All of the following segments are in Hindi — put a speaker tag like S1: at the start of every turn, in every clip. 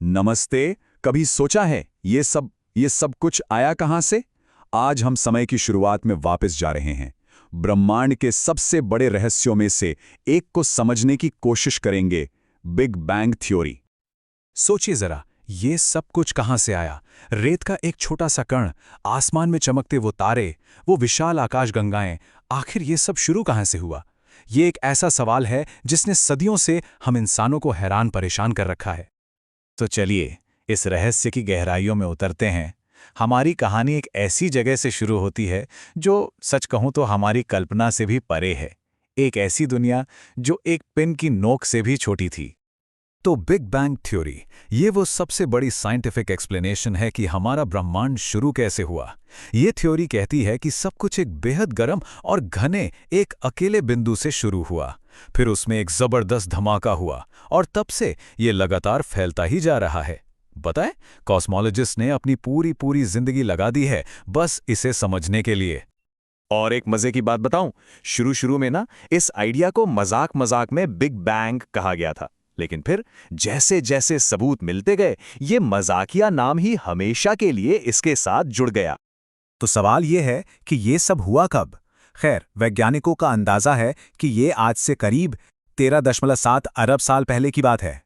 S1: नमस्ते। कभी सोचा है ये सब कुछ आया कहां से? आज हम समय की शुरुआत में वापस जा रहे हैं। ब्रह्मांड के सबसे बड़े रहस्यों में से एक को समझने की कोशिश करेंगे, बिग बैंग थ्योरी।
S2: सोचिए जरा, ये सब कुछ कहां से आया? रेत का एक छोटा सा कण, आसमान में चमकते वो तारे, वो विशाल आकाशगंगाएं, आखिर ये सब शुरू कहां से हुआ? ये एक ऐसा सवाल है जिसने सदियों से हम इंसानों को हैरान परेशान कर रखा है। तो चलिए, इस रहस्य की गहराइयों में उतरते हैं। हमारी कहानी एक ऐसी जगह से शुरू होती है जो सच कहूं तो हमारी कल्पना से भी परे है। एक ऐसी दुनिया जो एक पिन की नोक से भी छोटी थी। तो बिग बैंग थ्योरी, ये वो सबसे बड़ी साइंटिफिक एक्सप्लेनेशन है कि हमारा ब्रह्मांड शुरू कैसे हुआ। ये थ्योरी कहती है कि सब कुछ एक बेहद गर्म और घने एक अकेले बिंदु से शुरू हुआ, फिर उसमें एक जबरदस्त धमाका हुआ और तब से ये लगातार फैलता ही जा रहा है। बताएं, कॉस्मोलॉजिस्ट ने अपनी पूरी जिंदगी लगा दी है बस इसे समझने के लिए।
S3: और एक मजे की बात बताऊं, शुरू में ना इस आइडिया को मजाक में बिग बैंग कहा गया था, लेकिन फिर जैसे जैसे सबूत मिलते गए ये मजाकिया नाम ही हमेशा के लिए इसके साथ जुड़ गया।
S2: तो सवाल ये है कि ये सब हुआ कब? खैर, वैज्ञानिकों का अंदाजा है कि ये आज से करीब 13.7 अरब साल पहले की बात है।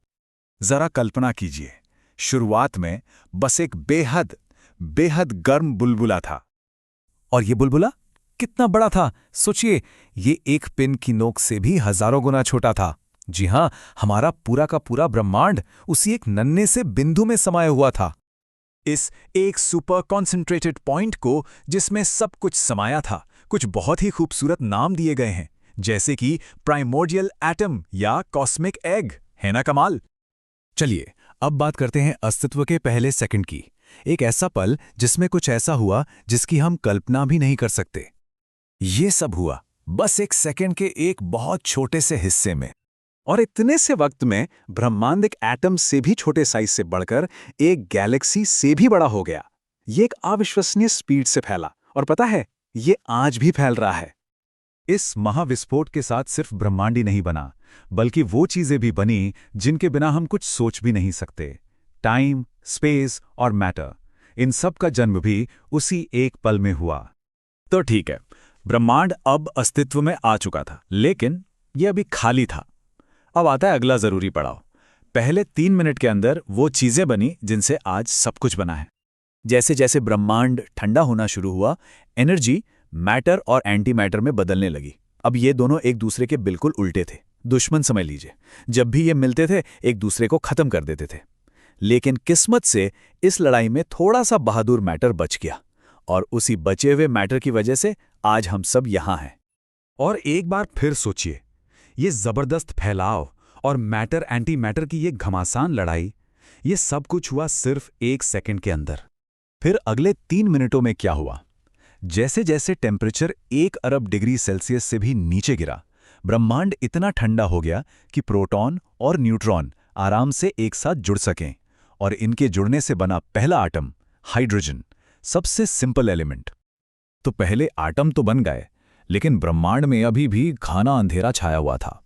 S2: जरा कल्पना कीजिए, शुरुआत में बस एक बेहद गर्म बुलबुला था। और ये बुलबुला कितना बड़ा था? सोचिए, ये एक पिन की नोक से भी हजारों गुना छोटा था। जी हां, हमारा पूरा का पूरा ब्रह्मांड उसी एक नन्हे से बिंदु में समाया हुआ था। इस एक सुपर कॉन्सेंट्रेटेड पॉइंट को जिसमें सब कुछ समाया था, कुछ बहुत ही खूबसूरत नाम दिए गए हैं, जैसे कि प्राइमोर्डियल एटम या कॉस्मिक एग। है ना कमाल? चलिए, अब बात करते हैं अस्तित्व के पहले सेकंड की। एक ऐसा पल जिसमें कुछ ऐसा हुआ जिसकी हम कल्पना भी नहीं कर सकते। ये सब हुआ बस एक सेकंड के एक बहुत छोटे से हिस्से में।
S3: और इतने से वक्त में ब्रह्मांड एक एटम से भी छोटे साइज से बढ़कर एक गैलेक्सी से भी बड़ा हो गया। ये एक अविश्वसनीय स्पीड से फैला, और पता है, ये आज भी फैल रहा है।
S2: इस महाविस्फोट के साथ सिर्फ ब्रह्मांड ही नहीं बना, बल्कि वो चीजें भी बनी जिनके बिना हम कुछ सोच भी नहीं सकते। टाइम, स्पेस और मैटर, इन सब का जन्म भी उसी एक पल में हुआ।
S3: तो ठीक है, ब्रह्मांड अब अस्तित्व में आ चुका था, लेकिन यह अभी खाली था। अब आता है अगला जरूरी पड़ाव। पहले 3 मिनट के अंदर वो चीजें बनी जिनसे आज सब कुछ बना है। जैसे जैसे ब्रह्मांड ठंडा होना शुरू हुआ, एनर्जी मैटर और एंटी मैटर में बदलने लगी। अब ये दोनों एक दूसरे के बिल्कुल उल्टे थे, दुश्मन समझ लीजिए। जब भी ये मिलते थे, एक दूसरे को खत्म कर देते थे। लेकिन किस्मत से इस लड़ाई में थोड़ा सा बहादुर मैटर बच गया, और उसी बचे हुए मैटर की वजह से आज हम सब यहां हैं।
S2: और एक बार फिर सोचिए, ये जबरदस्त फैलाव और मैटर एंटी मैटर की ये घमासान लड़ाई, ये सब कुछ हुआ सिर्फ 1 सेकंड के अंदर। फिर अगले 3 मिनटों में क्या हुआ? जैसे जैसे टेम्परेचर 1 अरब डिग्री सेल्सियस से भी नीचे गिरा, ब्रह्मांड इतना ठंडा हो गया कि प्रोटॉन और न्यूट्रॉन आराम से एक साथ जुड़ सकें, और इनके जुड़ने से बना पहला आटम, हाइड्रोजन, सबसे सिंपल एलिमेंट। तो पहले आटम तो बन गए, लेकिन ब्रह्मांड में अभी भी घना अंधेरा छाया हुआ था।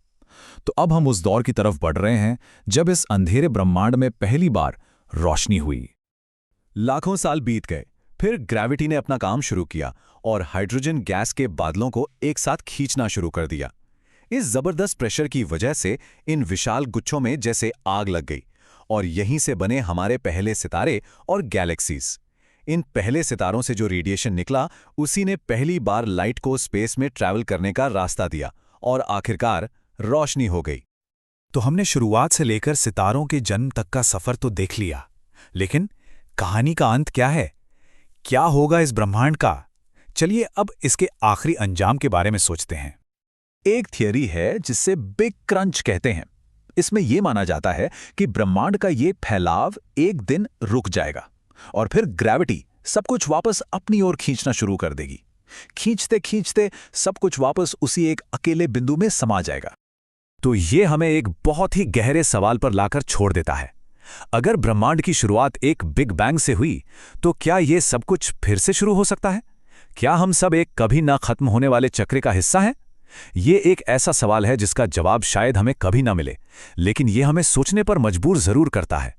S2: तो अब हम उस दौर की तरफ बढ़ रहे हैं जब इस अंधेरे ब्रह्मांड में पहली बार रोशनी हुई। लाखों साल बीत गए, फिर ग्रेविटी ने अपना काम शुरू किया और हाइड्रोजन गैस के बादलों को एक साथ खींचना शुरू कर दिया। इस जबरदस्त प्रेशर की वजह से इन विशाल गुच्छों में जैसे आग लग गई, और यहीं से बने हमारे पहले सितारे और गैलेक्सीज। इन पहले सितारों से जो रेडिएशन निकला, उसी ने पहली बार लाइट को स्पेस में ट्रैवल करने का रास्ता दिया, और आखिरकार रोशनी हो गई। तो हमने शुरुआत से लेकर सितारों के जन्म तक का सफर तो देख लिया, लेकिन कहानी का अंत क्या है? क्या होगा इस ब्रह्मांड का? चलिए अब इसके आखिरी अंजाम के बारे में सोचते हैं। एक थियरी है जिसे बिग क्रंच कहते हैं। इसमें यह माना जाता है कि ब्रह्मांड का ये फैलाव एक दिन रुक जाएगा, और फिर ग्रेविटी सब कुछ वापस अपनी ओर खींचना शुरू कर देगी। खींचते खींचते सब कुछ वापस उसी एक अकेले बिंदु में समा जाएगा। तो ये हमें एक बहुत ही गहरे सवाल पर लाकर छोड़ देता है। अगर ब्रह्मांड की शुरुआत एक बिग बैंग से हुई, तो क्या ये सब कुछ फिर से शुरू हो सकता है? क्या हम सब एक कभी ना खत्म होने वाले चक्र का हिस्सा हैं? ये एक ऐसा सवाल है जिसका जवाब शायद हमें कभी ना मिले, लेकिन ये हमें सोचने पर मजबूर जरूर करता है।